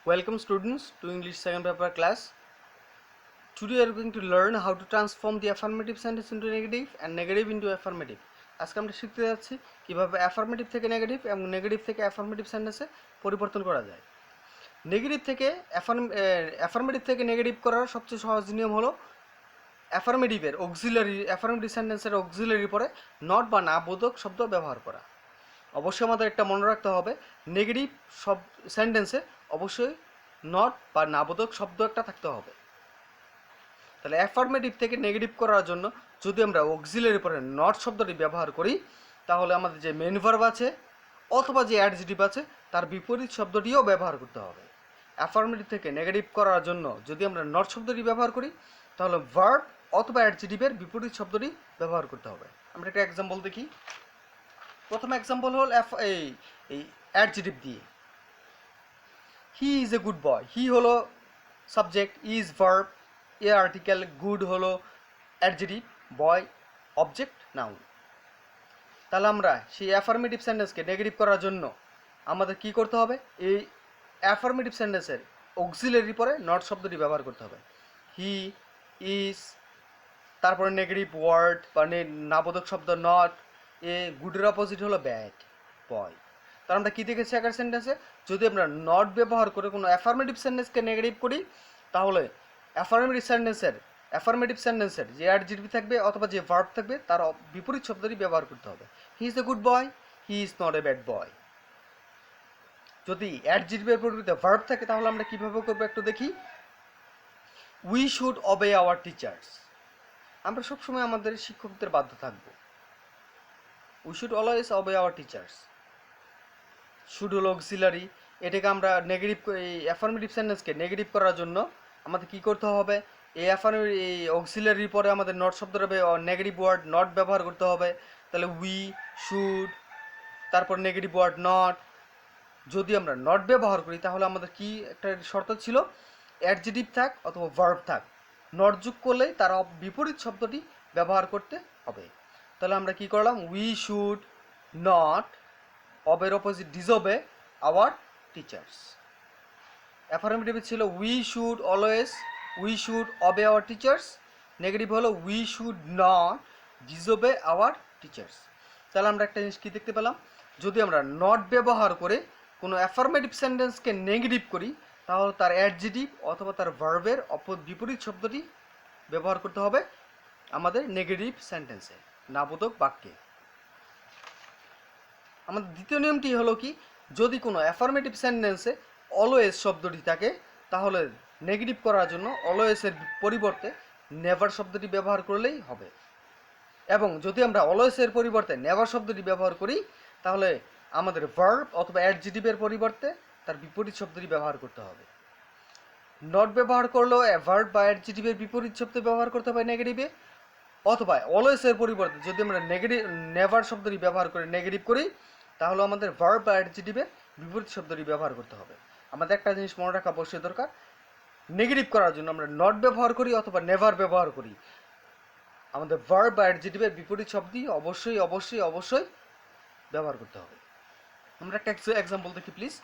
Welcome students to English second paper class. Today we are going to learn how to transform the affirmative sentence into negative and negative into affirmative. আজকে আমরা শিখতে যাচ্ছি কিভাবে affirmative থেকে negative এবং negative থেকে affirmative সেন্টেন্সে পরিবর্তন করা যায়। নেগেটিভ থেকে অ্যাফার্মেটিভ থেকে নেগেটিভ করার সবচেয়ে সহজ নিয়ম হলো অ্যাফার্মেটিভের অ্যাফার্মেটিভ সেন্টেন্সের অক্সিলারি পরে নট বা না বোধক শব্দ ব্যবহার করা। অবশ্যই আমাদের একটা মনে রাখতে হবে, নেগেটিভ সব সেন্টেন্সে অবশ্যই নট বা না বোধক শব্দ একটা থাকতে হবে। তাহলে অ্যাফার্মেটিভ থেকে নেগেটিভ করার জন্য যদি আমরা অক্সিলারি পরে নট শব্দটি ব্যবহার করি, তাহলে আমাদের যে মেন ভার্ব আছে অথবা যে অ্যাডজেক্টিভ আছে তার বিপরীত শব্দটিও ব্যবহার করতে হবে। অ্যাফার্মেটিভ থেকে নেগেটিভ করার জন্য যদি আমরা নট শব্দটি ব্যবহার করি, তাহলে ভার্ব অথবা অ্যাডজেক্টিভের বিপরীত শব্দটি ব্যবহার করতে হবে। আমরা একটা এক্সাম্পল দেখি। প্রথম এক্সাম্পল হল এই অ্যাডজেক্টিভ দিয়ে, he is a good boy. He হলো subject, is verb, a article, good হলো অ্যাডজেক্টিভ, বয় অবজেক্ট নাউন। তাহলে আমরা সেই অ্যাফার্মেটিভ সেন্টেন্সকে নেগেটিভ করার জন্য আমাদের কি করতে হবে? এই অ্যাফার্মেটিভ সেন্টেন্সের অক্সিলারি পরে নট শব্দটি ব্যবহার করতে হবে। হি ইজ, তারপরে নেগেটিভ ওয়ার্ড বা নাবোধক শব্দ নট। এ গুডের অপোজিট হলো ব্যাড, বয়। তার আমরা কী দেখেছি আগের সেন্টেন্সে, যদি আমরা নট ব্যবহার করে কোনো অ্যাফার্মেটিভ সেন্টেন্সকে নেগেটিভ করি, তাহলে অ্যাফার্মেটিভ সেন্টেন্সের যে অ্যাডজেক্টিভ থাকবে অথবা যে ভার্ব থাকবে তার বিপরীত শব্দটি ব্যবহার করতে হবে। He is a good boy, he is not a bad boy. যদি অ্যাডজেক্টিভের পরিবর্তে ভার্ব থাকে তাহলে আমরা কীভাবে করবো একটু দেখি। We should obey our teachers. আমরা সবসময় আমাদের শিক্ষকদের বাধ্য থাকব। We should always অবে our teachers. Should হলো অক্সিলারি, এটাকে আমরা নেগেটিভ, এই অ্যাফার্মেটিভ সেন্টেন্সকে নেগেটিভ করার জন্য আমাদের কী করতে হবে? এই অক্সিলারির পরে আমাদের নট শব্দটা নেগেটিভ ওয়ার্ড নট ব্যবহার করতে হবে। তাহলে উই শুড, তারপর নেগেটিভ ওয়ার্ড নট। যদি আমরা নট ব্যবহার করি তাহলে আমাদের কি একটা শর্ত ছিল? অ্যাডজেক্টিভ থাক অথবা ভার্ব থাক, নট যোগ করলেই তার বিপরীত শব্দটি ব্যবহার করতে হবে। তাহলে আমরা কি করলাম? উই শুড নট, অবের opposite disobey, our teachers. Affirmative ছিল we should always, we should obey our teachers. Negative হলো we should not disobey our teachers. তাহলে আমরা একটা জিনিস কী দেখতে পেলাম, যদি আমরা নট ব্যবহার করে কোনো অ্যাফার্মেটিভ সেন্টেন্সকে নেগেটিভ করি, তাহলে তার অ্যাডজেক্টিভ অথবা তার ভার্বের বিপরীত শব্দটি ব্যবহার করতে হবে আমাদের নেগেটিভ সেন্টেন্সে, নাবোধক বাক্যে। আমাদের দ্বিতীয় নিয়মটি হলো কি, যদি কোনো অ্যাফার্মেটিভ সেন্টেন্সে অলওয়েজ শব্দটি থাকে তাহলে নেগেটিভ করার জন্য অলওয়েজের পরিবর্তে নেভার শব্দটি ব্যবহার করলেই হবে। এবং যদি আমরা অলওয়েজের পরিবর্তে নেভার শব্দটি ব্যবহার করি, তাহলে আমাদের ভার্ব অথবা অ্যাডজেক্টিভের পরিবর্তে তার বিপরীত শব্দটি ব্যবহার করতে হবে। নট ব্যবহার করলেও ভার্ব বা অ্যাডজেক্টিভের বিপরীত শব্দ ব্যবহার করতে হবে নেগেটিভে, অথবা অলওয়েজের পরিবর্তে যদি আমরা নেভার শব্দটি ব্যবহার করে নেগেটিভ করি, তাহলে আমাদের ভার্ব বা অ্যাডজেক্টিভের বিপরীত শব্দটি ব্যবহার করতে হবে। আমাদের একটা জিনিস মনে রাখা অবশ্যই দরকার, নেগেটিভ করার জন্য আমরা নট ব্যবহার করি অথবা নেভার ব্যবহার করি, আমাদের ভার্ব বা অ্যাডজেক্টিভের বিপরীত শব্দই অবশ্যই অবশ্যই অবশ্যই ব্যবহার করতে হবে। আমরা একটা এক্সাম্পল দেখি please.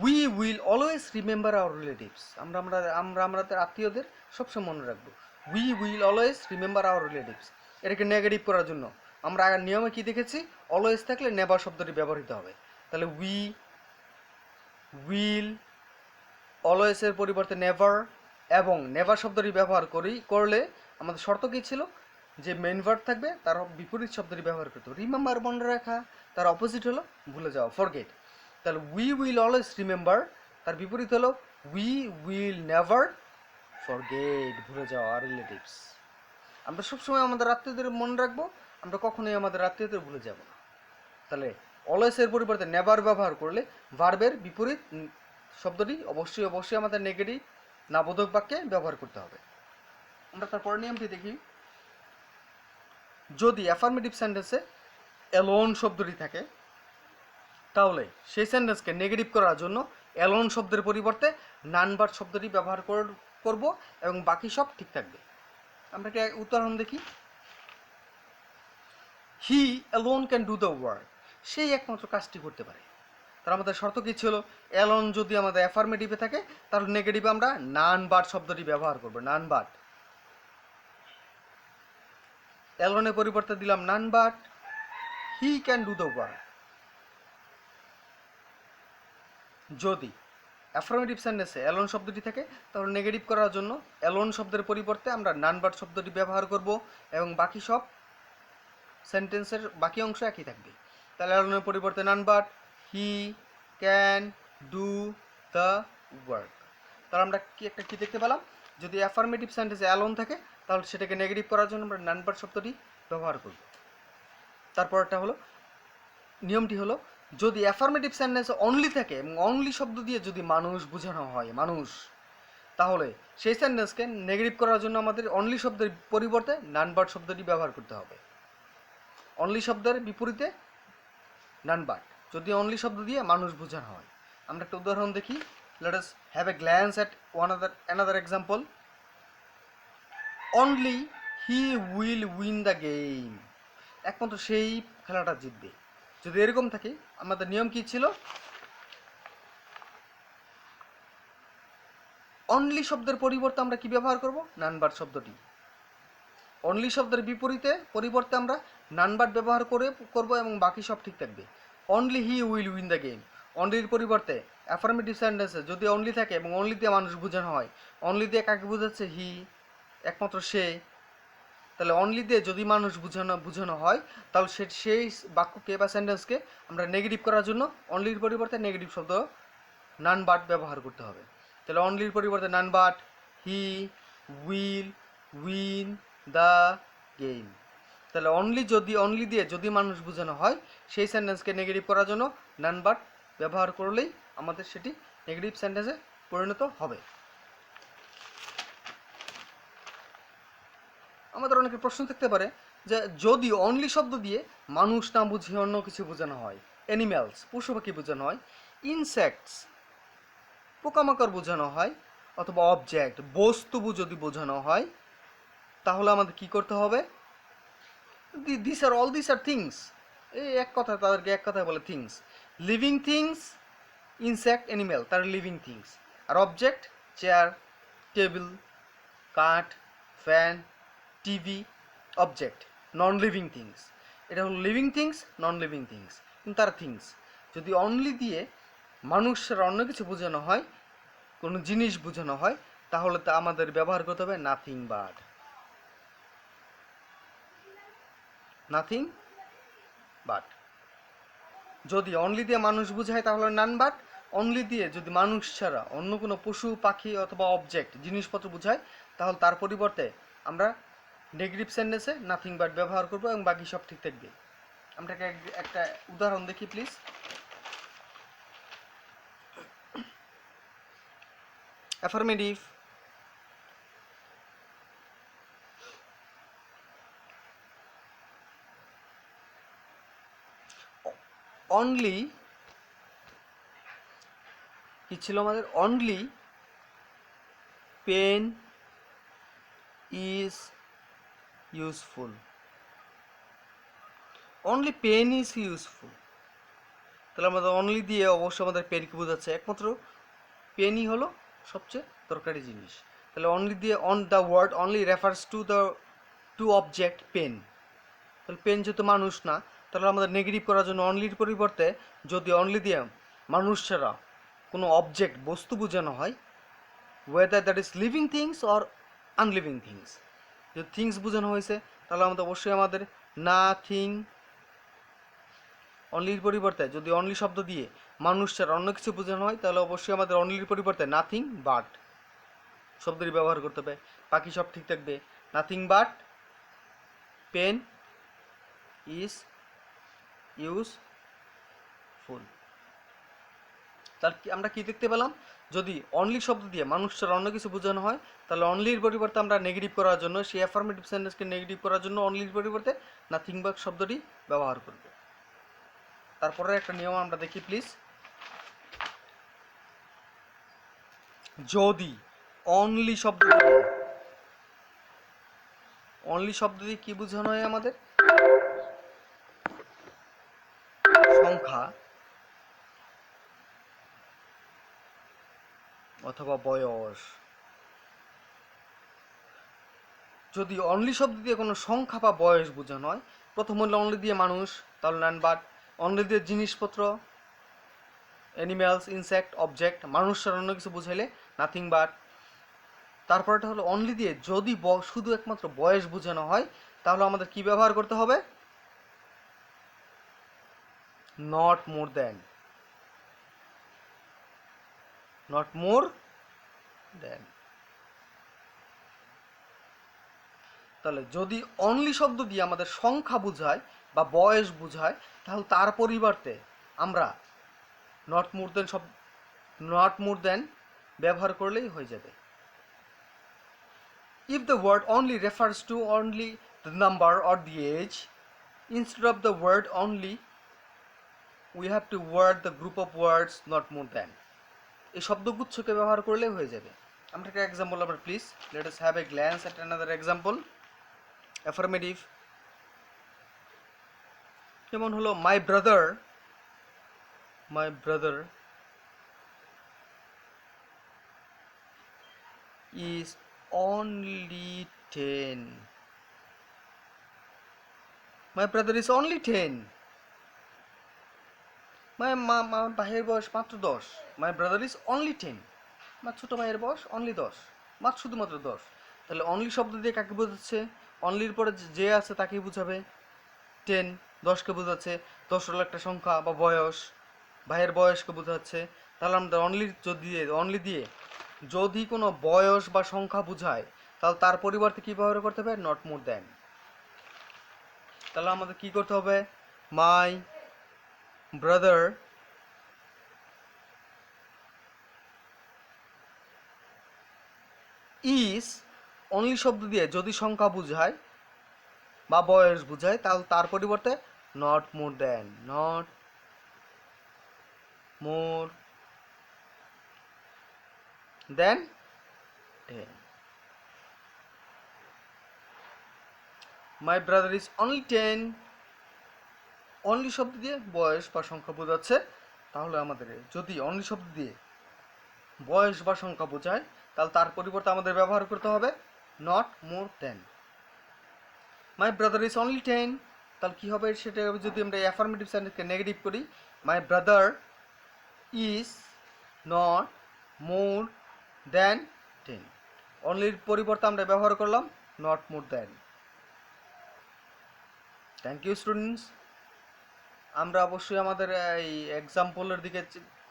We will always remember our relatives. আমাদের আত্মীয়দের সবসময় মনে রাখবো। We will always remember our relatives. এটাকে নেগেটিভ করার জন্য আমরা আগের নিয়মে কি দেখেছি? অলওয়েজ থাকলে নেভার শব্দটি ব্যবহৃত হবে। তাহলে উই উইল, অলওয়েজের পরিবর্তে নেভার, এবং নেভার শব্দটি ব্যবহার করলে আমাদের শর্ত কী ছিল? যে মেন ভার্ব থাকবে তার বিপরীত শব্দটি ব্যবহার করতে হবে। রিমেম্বার মনে রাখা, তার অপোজিট হলো ভুলে যাওয়া, ফরগেট। তাহলে উই উইল অলওয়েজ রিমেম্বার, তার বিপরীত হলো উই উইল নেভার ফরগেট, ভুলে যাওয়া রিলেটিভস। আমরা সবসময় আমাদের আত্মীয়দের মনে রাখবো, আমরা কখনোই আমাদের আত্মীয়দের ভুলে যাব না। তাহলে অলওয়েজের পরিবর্তে নেভার ব্যবহার করলে ভার্বের বিপরীত শব্দটি অবশ্যই অবশ্যই আমাদের নেগেটিভ নাবোধক বাক্যে ব্যবহার করতে হবে। আমরা তারপর নিয়মটি দেখি। যদি অ্যাফার্মেটিভ সেন্টেন্সে অ্যালোন শব্দটি থাকে, তাহলে সেই সেন্টেন্সকে নেগেটিভ করার জন্য অ্যালোন শব্দের পরিবর্তে নানবার শব্দটি ব্যবহার করব এবং বাকি সব ঠিক থাকবে। আমরা একটা উদাহরণ দেখি। He alone can do the work. সেই একমাত্র কাজটি করতে পারে। তার আমাদের শর্ত কি ছিল, অ্যালন যদি আমাদের অ্যাফার্মেটিভে থাকে তাহলে নেগেটিভে আমরা নান বাট শব্দটি ব্যবহার করব, নান বাট। অ্যালনের পরিবর্তে দিলাম none but he can do the work. যদি অ্যাফার্মেটিভ সেন্টেন্সে অ্যালন শব্দটি থাকে তাহলে নেগেটিভ করার জন্য অ্যালন শব্দের পরিবর্তে আমরা নান বাট শব্দটি ব্যবহার করব এবং বাকি সব সেন্টেন্সের বাকি অংশ একই থাকবে। তাহলে অ্যালনের পরিবর্তে none but he can do the work. তাহলে আমরা কি দেখতে পেলাম, যদি অ্যাফার্মেটিভ সেন্টেন্সে অ্যালন থাকে তাহলে সেটাকে নেগেটিভ করার জন্য আমরা নান বাট শব্দটি ব্যবহার করব। তারপরটা হলো, নিয়মটি হলো, যদি অ্যাফার্মেটিভ সেন্টেন্সে অনলি থাকে এবং অনলি শব্দ দিয়ে যদি মানুষ বোঝানো হয়, মানুষ, তাহলে সেই সেন্টেন্সকে নেগেটিভ করার জন্য আমাদের অনলি শব্দের পরিবর্তে নান বাট শব্দটি ব্যবহার করতে হবে। অনলি শব্দের বিপরীতে নান বাট, যদি অনলি শব্দ দিয়ে মানুষ বোঝানো হয়। আমরা একটা উদাহরণ দেখি। Let us have a glance at another example. Only he will win the game, একমাত্র সেই খেলাটা জিতবে। যদি এরকম থাকে, আমাদের নিয়ম কি ছিল, অনলি শব্দের পরিবর্তে আমরা কি ব্যবহার করব, নান বাট শব্দটি। অনলি শব্দের পরিবর্তে আমরা নান বাট ব্যবহার করব এবং বাকি সব ঠিক থাকবে। Only he will win the game, অনলির পরিবর্তে অ্যাফার্মেটিভ সেন্টেন্সে যদি অনলি থাকে এবং অনলি দিয়ে মানুষ বোঝানো হয়, অনলি দিয়ে কাকে বোঝাচ্ছে, হি, একমাত্র সে। তাহলে অনলি দিয়ে যদি মানুষ বোঝানো হয় তাহলে সেই বাক্যকে বা সেন্টেন্সকে আমরা নেগেটিভ করার জন্য অনলির পরিবর্তে নেগেটিভ শব্দ নান বাট ব্যবহার করতে হবে। তাহলে অনলির পরিবর্তে none but he will win the game. তাহলে অনলি দিয়ে যদি মানুষ বোঝানো হয় সেই সেন্টেন্সকে নেগেটিভ করার জন্য নান বাট ব্যবহার করলেই আমাদের সেটি নেগেটিভ সেন্টেন্সে পরিণত হবে। আমাদের অনেকের প্রশ্ন থাকতে পারে যে যদি অনলি শব্দ দিয়ে মানুষ না বুঝিয়ে অন্য কিছু বোঝানো হয়, অ্যানিম্যালস, পশু পাখি বোঝানো হয়, ইনসেক্টস, পোকামাকড় বোঝানো হয়, অথবা অবজেক্ট, বস্তু যদি বোঝানো হয়, তাহলে আমাদের কি করতে হবে, দিস আর থিংস, এই তাদেরকে এক কথায় বলে things. Living things, insect, animal, তার লিভিং থিংস। আর অবজেক্ট, চেয়ার, টেবিল, কাঠ, fan, TV, object. Non living things, এটা হলো living things, non living things, কিন্তু তারা থিংস। যদি অনলি দিয়ে মানুষের অন্য কিছু বোঝানো হয়, কোনো জিনিস বোঝানো হয়, তাহলে তা আমাদের ব্যবহার করতে হবে নাথিং বাট, নাথিং বাট। যদি অনলি দিয়ে মানুষ বোঝায় তাহলে নান বাট, অনলি দিয়ে যদি মানুষ ছাড়া অন্য কোনো পশু পাখি অথবা অবজেক্ট, জিনিসপত্র বোঝায়, তাহলে তার পরিবর্তে আমরা নেগেটিভ সেন্টেন্সে নাথিং বাট ব্যবহার করবো এবং বাকি সব ঠিক থাকবে। আমরা একটা উদাহরণ দেখি প্লিজ। অ্যাফার্মেটিভ, অনলি কি ছিল আমাদের, only pen is useful, only pen is useful. তাহলে আমাদের অনলি দিয়ে অবশ্যই আমাদের পেনকে বোঝাচ্ছে, একমাত্র পেনই হলো সবচেয়ে দরকারি জিনিস। তাহলে অনলি দিয়ে the word only refers to object pen. তাহলে পেন যেহেতু মানুষ না, তাহলে আমাদের নেগেটিভ করার জন্য অনলির পরিবর্তে যদি অনলি দিয়ে মানুষ ছাড়া কোনো অবজেক্ট, বস্তু বোঝানো হয়, whether that is living things or unliving things, যদি থিংস বোঝানো হয়েছে তাহলে আমাদের অবশ্যই আমাদের নাথিং। অনলির পরিবর্তে যদি অনলি শব্দ দিয়ে মানুষ ছাড়া অন্য কিছু বোঝানো হয় তাহলে অবশ্যই আমাদের অনলির পরিবর্তে নাথিং বাট শব্দটি ব্যবহার করতে হবে, বাকি সব ঠিক থাকবে। Nothing but pen is useful. তার আমরা কি দেখতে পেলাম, যদি অনলি শব্দ দিয়ে মানুষ ছাড়া অন্য কিছু বোঝানো হয় তাহলে অনলির পরিবর্তে আমরা নেগেটিভ করার জন্য, সেই অ্যাফার্মেটিভ সেন্টেন্সকে নেগেটিভ করার জন্য অনলির পরিবর্তে নাথিং বাট শব্দটি ব্যবহার করব। তারপরে একটা নিয়ম আমরা দেখি প্লিজ। যদি অনলি শব্দ দিয়ে কি বোঝানো হয়, আমাদের সংখ্যা, অথবা বয়স। যদি অনলি শব্দ দিয়ে কোনো সংখ্যা বা বয়স বোঝানো হয়, প্রথম হলো অনলি দিয়ে মানুষ, তাহলে নান বাট। অনলি দিয়ে জিনিসপত্র, অ্যানিম্যালস, ইনসেক্ট, অবজেক্ট, মানুষ ছাড়া অন্য কিছু বুঝাইলে নাথিং বাট। তারপরটা হলো অনলি দিয়ে যদি শুধু একমাত্র বয়স বোঝানো হয়, তাহলে আমাদের কি ব্যবহার করতে হবে? Not more than. Not more than. তাহলে যদি অনলি শব্দ দিয়ে আমাদের সংখ্যা বোঝায় বা বয়স বোঝায়, তাহলে তার পরিবর্তে আমরা নট মোর দেন ব্যবহার করলেই হয়ে যাবে। If the word only refers to only the number or the age, instead of the word only, we have to word the group of words not more than. এই শব্দগুচ্ছকে ব্যবহার করলে হয়ে যাবে। আমরা একটা এক্সাম্পল আমরা please let us have a glance at another example. Affirmative যেমন হলো my brother is only 10. My brother is only 10. আমার ভাইয়ের বয়স মাত্র 10. My brother is only 10. আমার ছোট ভাইয়ের বয়স অনলি 10, মাত্র শুধুমাত্র 10। তাহলে অনলি শব্দ দিয়ে কাকে বোঝাচ্ছে? অনলির পরে যে আছে তাকেই বোঝাবে। 10 10কে বোঝাচ্ছে, 10 হলো একটা সংখ্যা বা বয়স, ভাইয়ের বয়সকে বোঝাচ্ছে। তাহলে আমরা অনলি দিয়ে যদি কোনো বয়স বা সংখ্যা বোঝায়, তাহলে তার পরিবর্তে কী ব্যবহার করতে হবে? Not more than. তাহলে আমাদের কি করতে হবে? মাই ব্রাদার ইজ, অনলি শব্দ দিয়ে যদি সংখ্যা বোঝায় বা বয়স বোঝায়, তাহলে তার পরিবর্তে not more than. Not more than 10. My brother is only 10, only শব্দ দিয়ে বয়স বা সংখ্যা বোঝাচ্ছে, তাহলে আমাদের যদি অনলি শব্দ দিয়ে বয়স বা সংখ্যা বোঝায়, তাহলে তার পরিবর্তে আমাদের ব্যবহার করতে হবে not more than. My brother is only 10, তাহলে কী হবে? সেটা যদি আমরা অ্যাফার্মেটিভ সেন্টেন্সকে নেগেটিভ করি, my brother is not more than 10। অনলির পরিবর্তে আমরা ব্যবহার করলাম not more than. Thank you students. আমরা অবশ্যই আমাদের এই এক্সাম্পলের দিকে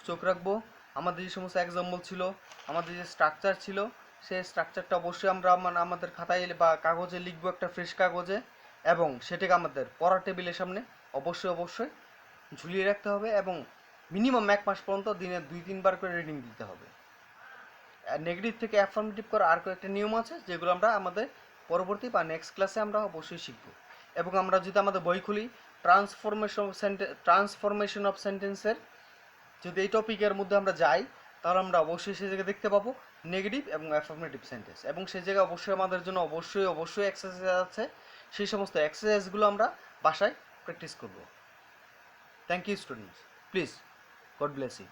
চোখ রাখবো। আমাদের যে সমস্ত এক্সাম্পল ছিল, আমাদের যে স্ট্রাকচার ছিল, সেই স্ট্রাকচারটা অবশ্যই আমরা আমাদের খাতায় বা কাগজে লিখবো, একটা ফ্রেশ কাগজে, এবং সেটাকে আমাদের পড়ার টেবিলের সামনে অবশ্যই ঝুলিয়ে রাখতে হবে, এবং মিনিমাম 1 মাস পর্যন্ত দিনে 2-3 বার করে রিডিং দিতে হবে। নেগেটিভ থেকে অ্যাফার্মেটিভ করার আর কয়েকটা নিয়ম আছে, যেগুলো আমরা আমাদের পরবর্তী বা নেক্সট ক্লাসে আমরা অবশ্যই শিখব। এবং আমরা যদি আমাদের বই খুলি, ট্রান্সফরমেশন অফ সেন্টেন্সের যদি এই টপিকের মধ্যে আমরা যাই, তাহলে আমরা অবশ্যই সেই জায়গায় দেখতে পাবো নেগেটিভ এবং অ্যাফার্মেটিভ সেন্টেন্স, এবং সেই জায়গায় অবশ্যই আমাদের জন্য অবশ্যই এক্সারসাইজ আছে। সেই সমস্ত এক্সারসাইজগুলো আমরা বাসায় প্র্যাকটিস করব। Thank you students, please, God bless you.